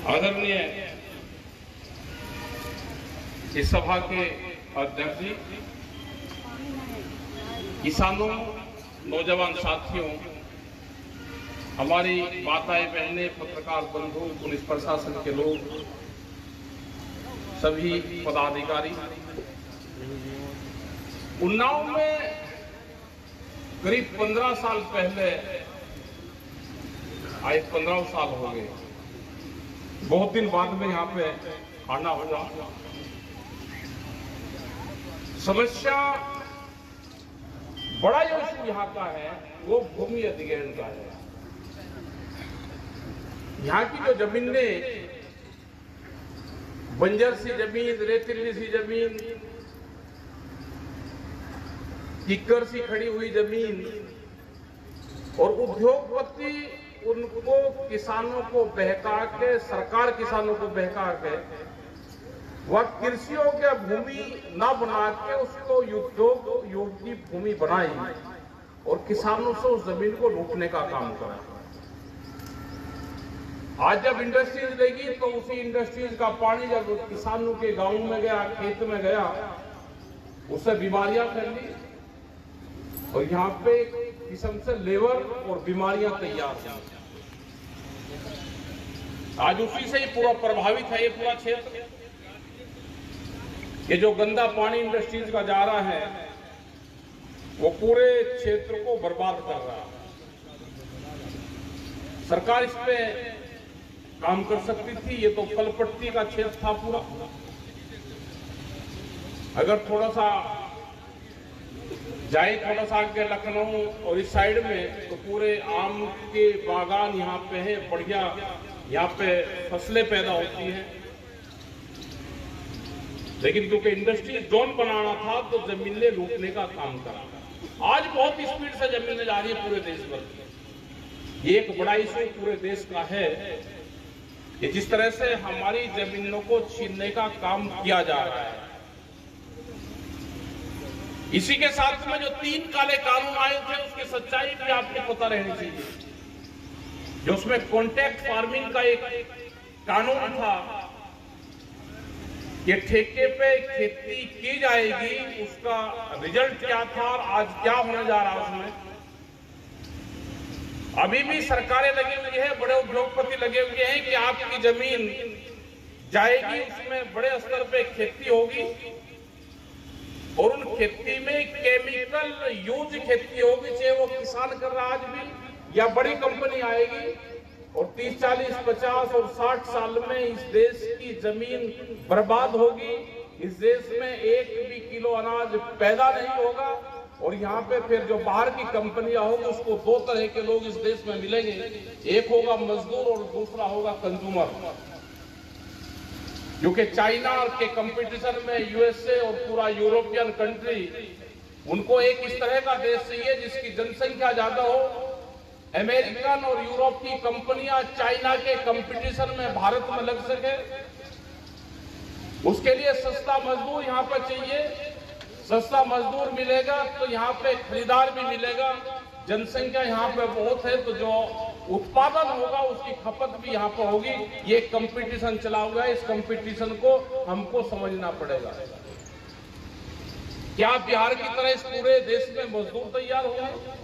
आदरणीय इस सभा के अध्यक्ष जी, किसानों, नौजवान साथियों, हमारी माताएं बहनें, पत्रकार बंधु, पुलिस प्रशासन के लोग, सभी पदाधिकारी, उन्नाव में करीब 15 साल पहले आए, 15 साल हो गए। बहुत दिन बाद में यहाँ पे आना हुआ। समस्या बड़ा जो इशू यहाँ का है वो भूमि अधिग्रहण का है। यहाँ की जो जमीनें, बंजर सी जमीन, रेतीली सी जमीन, कीकर सी खड़ी हुई जमीन, और उद्योगपति उनको किसानों को बहका के, सरकार किसानों को बहका के वह कृषि योग्य भूमि न बना के उसको उद्योग योग्य भूमि बनाई और किसानों से उस जमीन को लूटने का काम करा। आज जब इंडस्ट्रीज देगी तो उसी इंडस्ट्रीज का पानी जब किसानों के गांव में गया, खेत में गया, उससे बीमारियां फैली और यहाँ पे किस्म से लेबर और बीमारियां तैयार हुई। आज उसी से ही पूरा प्रभावित है ये पूरा क्षेत्र। ये जो गंदा पानी इंडस्ट्रीज का जा रहा है वो पूरे क्षेत्र को बर्बाद कर रहा है। सरकार इस पे काम कर सकती थी। ये तो फलपट्टी का क्षेत्र था पूरा। अगर थोड़ा सा जाए, थोड़ा सा आगे लखनऊ और इस साइड में, तो पूरे आम के बागान यहाँ पे है, बढ़िया यहाँ पे फसलें पैदा होती हैं। लेकिन क्योंकि इंडस्ट्री जोन बनाना था तो जमीनें लूटने का काम करा। आज बहुत स्पीड से जमीनें जा रही है पूरे देश भर। ये एक बड़ा इशू पूरे देश का है कि जिस तरह से हमारी जमीनों को छीनने का काम किया जा रहा है। इसी के साथ में जो 3 काले कानून आए थे उसकी सच्चाई भी आपको पता रहनी चाहिए। जो उसमें कॉन्ट्रैक्ट फार्मिंग का एक कानून था कि ठेके पे खेती की जाएगी, उसका रिजल्ट क्या था और आज क्या होने जा रहा है उसमें। अभी भी सरकारें लगी हुई है, बड़े उद्योगपति लगे हुए हैं कि आपकी जमीन जाएगी, उसमें बड़े स्तर पे खेती होगी और उन खेती में केमिकल यूज खेती होगी, चाहे वो किसान कर रहा आज भी या बड़ी कंपनी आएगी, और 30, 40, 50 और 60 साल में इस देश की जमीन बर्बाद होगी। इस देश में एक भी किलो अनाज पैदा नहीं होगा और यहाँ पे फिर जो बाहर की कंपनियां होंगी उसको 2 तरह के लोग इस देश में मिलेंगे। एक होगा मजदूर और दूसरा होगा कंज्यूमर। क्योंकि चाइना के कंपटीशन में यूएसए और पूरा यूरोपियन कंट्री, उनको एक इस तरह का देश चाहिए जिसकी जनसंख्या ज्यादा हो। अमेरिकन और यूरोप की कंपनियां चाइना के कंपटीशन में भारत में लग सके, उसके लिए सस्ता मजदूर यहाँ पर चाहिए। सस्ता मजदूर मिलेगा तो यहाँ पे खरीदार भी मिलेगा। जनसंख्या यहाँ पे बहुत है तो जो उत्पादन होगा उसकी खपत भी यहाँ पर होगी। ये कंपटीशन चला हुआ है, इस कंपटीशन को हमको समझना पड़ेगा। क्या बिहार की तरह इस पूरे देश में मजदूर तैयार हो गए?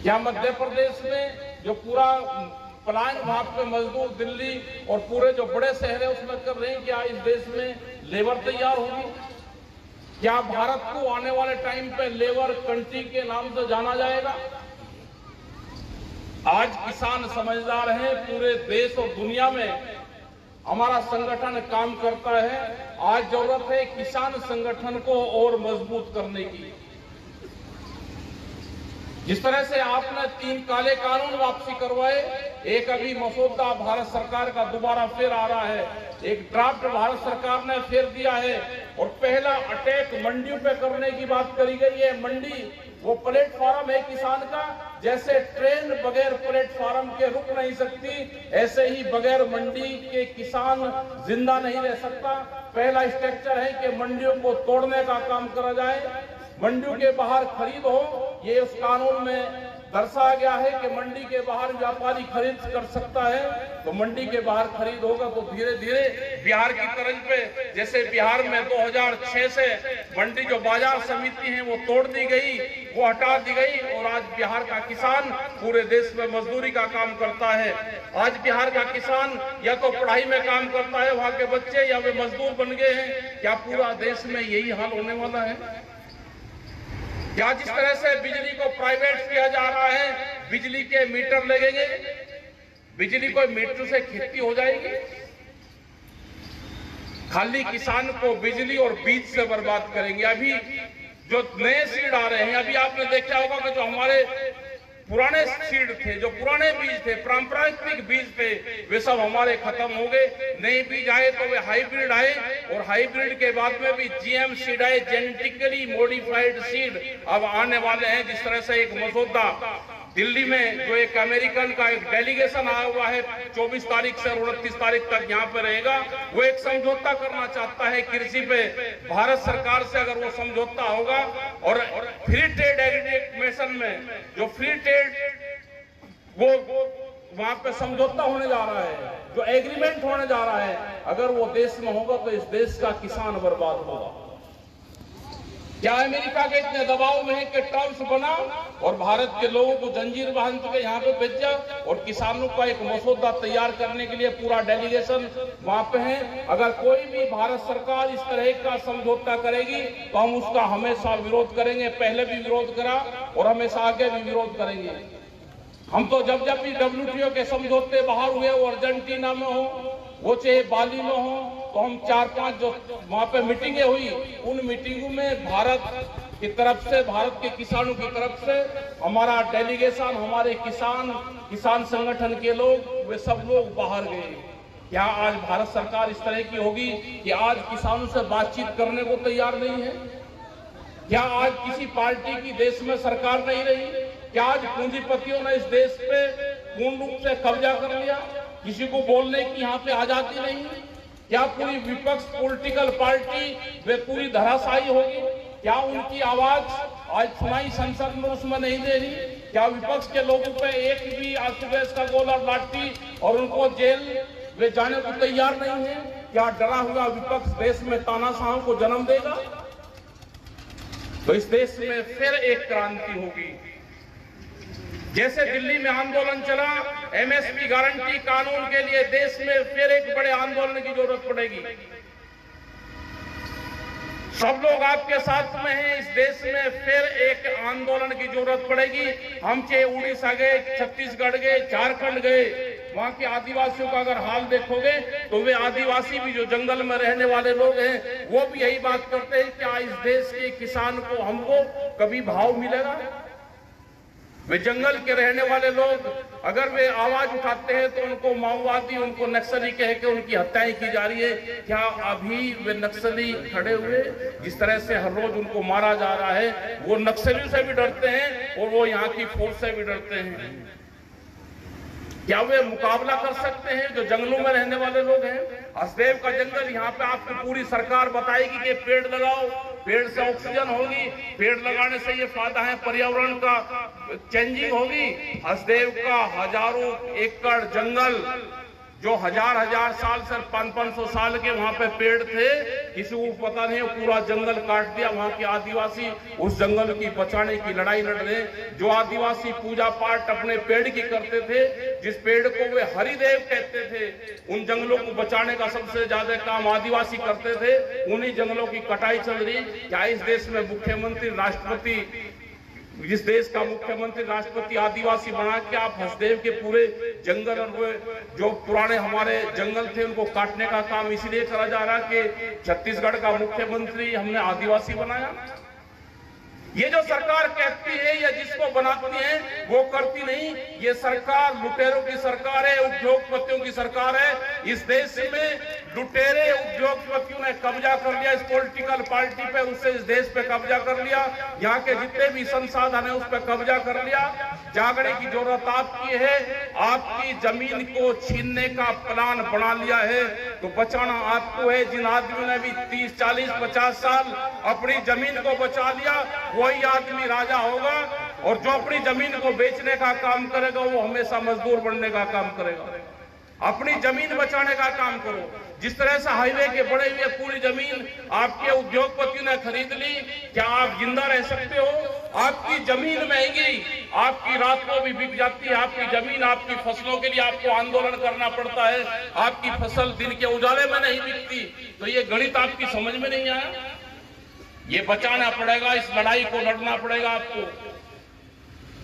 क्या मध्य प्रदेश में जो पूरा पलायन वहां पे मजदूर दिल्ली और पूरे जो बड़े शहर है उसमें कर रहे हैं, क्या इस देश में लेबर तैयार होगी? क्या भारत को आने वाले टाइम पे लेबर कंट्री के नाम से जाना जाएगा? आज किसान समझदार हैं, पूरे देश और दुनिया में हमारा संगठन काम करता है। आज जरूरत है किसान संगठन को और मजबूत करने की। जिस तरह से आपने 3 काले कानून वापसी करवाए, एक अभी मसौदा भारत सरकार का दोबारा फिर आ रहा है, एक ड्राफ्ट भारत सरकार ने फिर दिया है, और पहला अटैक मंडियों पे करने की बात करी गई है। मंडी वो प्लेटफॉर्म है किसान का। जैसे ट्रेन बगैर प्लेटफॉर्म के रुक नहीं सकती, ऐसे ही बगैर मंडी के किसान जिंदा नहीं रह सकता। पहला स्ट्रक्चर है कि मंडियों को तोड़ने का काम करा जाए, मंडियों के बाहर खरीद हो, ये उस कानून में दर्शाया गया है कि मंडी के बाहर व्यापारी खरीद कर सकता है, तो मंडी के बाहर खरीद होगा तो धीरे धीरे बिहार की तर्ज पे, जैसे बिहार में 2006 से मंडी जो बाजार समिति है वो तोड़ दी गई, वो हटा दी गई और आज बिहार का किसान पूरे देश में मजदूरी का काम करता है। आज बिहार का किसान या तो पढ़ाई में काम करता है, वहां के बच्चे, या वे मजदूर बन गए हैं। क्या पूरा देश में यही हाल होने वाला है? क्या जिस तरह से बिजली को प्राइवेट किया जा रहा है, बिजली के मीटर लगेंगे, बिजली को मीटर से खेती हो जाएगी? खाली किसान को बिजली और बीज से बर्बाद करेंगे। अभी जो नए सीड आ रहे हैं, अभी आपने देखा होगा कि जो हमारे पुराने सीड थे, जो पुराने बीज थे, पारंपरिक बीज थे, वे सब हमारे खत्म हो गए। नए बीज आए तो वे हाइब्रिड आए, और हाइब्रिड के बाद में भी जीएम सीड आए, जेनेटिकली मॉडिफाइड सीड अब आने वाले हैं। जिस तरह से एक मसौदा दिल्ली में जो एक अमेरिकन का एक डेलीगेशन आया हुआ है, 24 तारीख से 29 तारीख तक यहाँ पे रहेगा, वो एक समझौता करना चाहता है कृषि पे भारत सरकार से। अगर वो समझौता होगा और फ्री ट्रेड एग्रीमेशन में जो फ्री ट्रेड वो वहां पे समझौता होने जा रहा है, जो एग्रीमेंट होने जा रहा है, अगर वो देश में होगा तो इस देश का किसान बर्बाद होगा। क्या अमेरिका के इतने दबाव में है कि टर्म्स बना और भारत के लोगों को जंजीर बांध के यहाँ पे भेजा, और किसानों का एक मसौदा तैयार करने के लिए पूरा डेलीगेशन वहां पे है। अगर कोई भी भारत सरकार इस तरह का समझौता करेगी तो हम उसका हमेशा विरोध करेंगे। पहले भी विरोध करा और हमेशा आगे भी विरोध करेंगे। हम तो जब जब भी WTO के समझौते बाहर हुए, वो अर्जेंटीना में हो, वो चाहे बाली में हो, तो हम 4-5 जो वहां पे मीटिंगें हुई, उन मीटिंगों में भारत की तरफ से, भारत के किसानों की तरफ से हमारा डेलीगेशन, हमारे किसान संगठन के लोग, वे सब लोग बाहर गए। क्या आज भारत सरकार इस तरह की होगी कि आज किसानों से बातचीत करने को तैयार नहीं है? क्या आज किसी पार्टी की देश में सरकार नहीं रही? क्या आज पूंजीपतियों ने इस देश पे पूर्ण रूप से कब्जा कर लिया? किसी को बोलने की यहाँ पे आजादी नहीं? क्या पूरी विपक्ष पॉलिटिकल पार्टी वे पूरी धराशायी होगी? क्या उनकी आवाज आज सुनाई संसद में उसमें नहीं दे रही? क्या विपक्ष के लोगों पे एक भी आंसू गैस का गोला लाठी और उनको जेल वे जाने को तैयार नहीं है? क्या डरा हुआ विपक्ष देश में तानाशाहों को जन्म देगा? तो इस देश में फिर एक क्रांति होगी। जैसे दिल्ली में आंदोलन चला MSP गारंटी कानून के लिए, देश में फिर एक बड़े आंदोलन की जरूरत पड़ेगी। सब लोग आपके साथ में हैं। इस देश में फिर एक आंदोलन की जरूरत पड़ेगी। हम चाहे उड़ीसा गए, छत्तीसगढ़ गए, झारखंड गए, वहां के आदिवासियों का अगर हाल देखोगे तो वे आदिवासी भी जो जंगल में रहने वाले लोग हैं, वो भी यही बात करते हैं, क्या इस देश के किसान को, हमको कभी भाव मिलेगा? वे जंगल के रहने वाले लोग अगर वे आवाज उठाते हैं तो उनको माओवादी, उनको नक्सली कह के उनकी हत्याएं की जा रही है। क्या अभी वे नक्सली खड़े हुए? जिस तरह से हर रोज उनको मारा जा रहा है, वो नक्सलियों से भी डरते हैं और वो यहाँ की फोर्स से भी डरते हैं। क्या वे मुकाबला कर सकते हैं जो जंगलों में रहने वाले लोग हैं? हसदेव का जंगल, यहाँ पे आपको पूरी सरकार बताएगी कि पेड़ लगाओ, पेड़ से ऑक्सीजन होगी, पेड़ लगाने से ये फायदा है, पर्यावरण का चेंजिंग होगी। हसदेव का हजारों एकड़ जंगल जो हजार साल से 500 साल के वहां पे पेड़ थे, किसी को पता नहीं, पूरा जंगल काट दिया। वहां के आदिवासी उस जंगल की बचाने की लड़ाई लड़ रहे। जो आदिवासी पूजा पाठ अपने पेड़ की करते थे, जिस पेड़ को वे हरिदेव कहते थे, उन जंगलों को बचाने का सबसे ज्यादा काम आदिवासी करते थे। उन्हीं जंगलों की कटाई चल रही। क्या इस देश में मुख्यमंत्री, राष्ट्रपति, जिस देश का मुख्यमंत्री राष्ट्रपति आदिवासी बना के आप हसदेव के पूरे जंगल और जो पुराने हमारे जंगल थे उनको काटने का काम इसीलिए करा जा रहा कि छत्तीसगढ़ का मुख्यमंत्री हमने आदिवासी बनाया? ये जो सरकार कहती है या जिसको बनाती है वो करती नहीं। ये सरकार लुटेरों की सरकार है, उद्योगपतियों की सरकार है। इस देश में लुटेरे उद्योगपतियों ने कब्जा कर लिया इस पॉलिटिकल पार्टी पे, उससे इस देश पे कब्जा कर लिया। यहाँ के जितने भी संसाधन है उस पर कब्जा कर लिया। जागने की जरूरत आपकी है। आपकी जमीन को छीनने का प्लान बना लिया है तो बचाना आपको है। जिन आदमियों ने भी 30, 40, 50 साल अपनी जमीन को बचा लिया, वही आदमी राजा होगा। और जो अपनी जमीन को बेचने का काम करेगा वो हमेशा मजदूर बनने का काम करेगा। अपनी जमीन बचाने का काम करो। जिस तरह से हाईवे के बड़े हुए पूरी जमीन आपके उद्योगपतियों ने खरीद ली, क्या आप जिंदा रह सकते हो? आपकी जमीन महंगी, आपकी रात को भी बिक जाती है आपकी जमीन। आपकी फसलों के लिए आपको आंदोलन करना पड़ता है, आपकी फसल दिन के उजाले में नहीं बिकती। तो ये गणित आपकी समझ में नहीं आया। ये बचाना पड़ेगा, इस लड़ाई को लड़ना पड़ेगा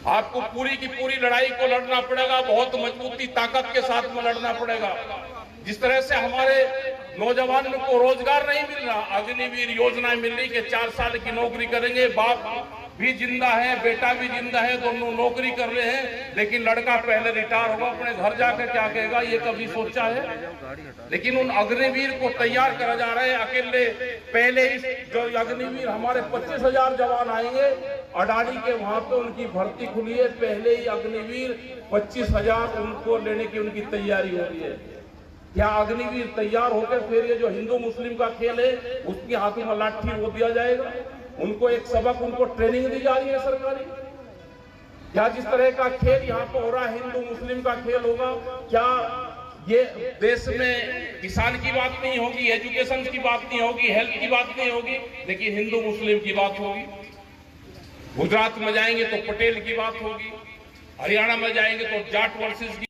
आपको पूरी की पूरी लड़ाई को लड़ना पड़ेगा, बहुत मजबूती ताकत के साथ में लड़ना पड़ेगा। जिस तरह से हमारे नौजवानों को रोजगार नहीं मिल रहा, अग्निवीर योजना मिल रही कि 4 साल की नौकरी करेंगे, बाप भी जिंदा है, बेटा भी जिंदा है, दोनों नौकरी कर रहे हैं, लेकिन लड़का पहले रिटायर होगा, अपने घर जाकर क्या कहेगा, ये कभी सोचा है? लेकिन उन अग्निवीर को तैयार करा जा रहा है। अकेले पहले जो अग्निवीर हमारे 25,000 जवान आएंगे, अडानी के वहां पे उनकी भर्ती खुली है, पहले ही अग्निवीर 25,000 उनको लेने की उनकी तैयारी हो रही है। क्या अग्निवीर तैयार होकर फिर ये जो हिंदू मुस्लिम का खेल है उसके हाथों में लाठी वो दिया जाएगा? उनको एक सबक, उनको ट्रेनिंग दी जा रही है सरकारी? क्या जिस तरह का खेल यहाँ पे हो रहा है हिंदू मुस्लिम का खेल होगा? क्या ये देश में किसान की बात नहीं होगी, एजुकेशन की बात नहीं होगी, हेल्थ की बात नहीं होगी, लेकिन हिंदू मुस्लिम की बात होगी। गुजरात में जाएंगे तो पटेल की बात होगी, हरियाणा में जाएंगे तो जाट वर्सेस